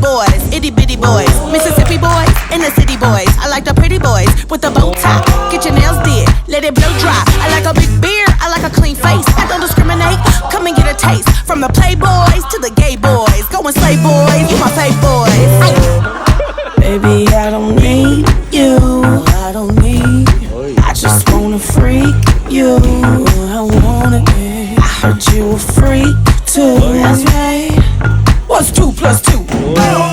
boys, itty bitty boys, Mississippi boys, and the city boys. I like the pretty boys with the bow tie. Get your nails did, let it blow dry. I like a big beard, I like a clean face. I don't discriminate, come and get a taste. From the playboys to the gay boys, go and slay boys, you my fave boys. Baby, I don't need you, I don't need you. I just wanna freak you, I wanna be. I heard you a freak too, that's right. What's 2 + 2?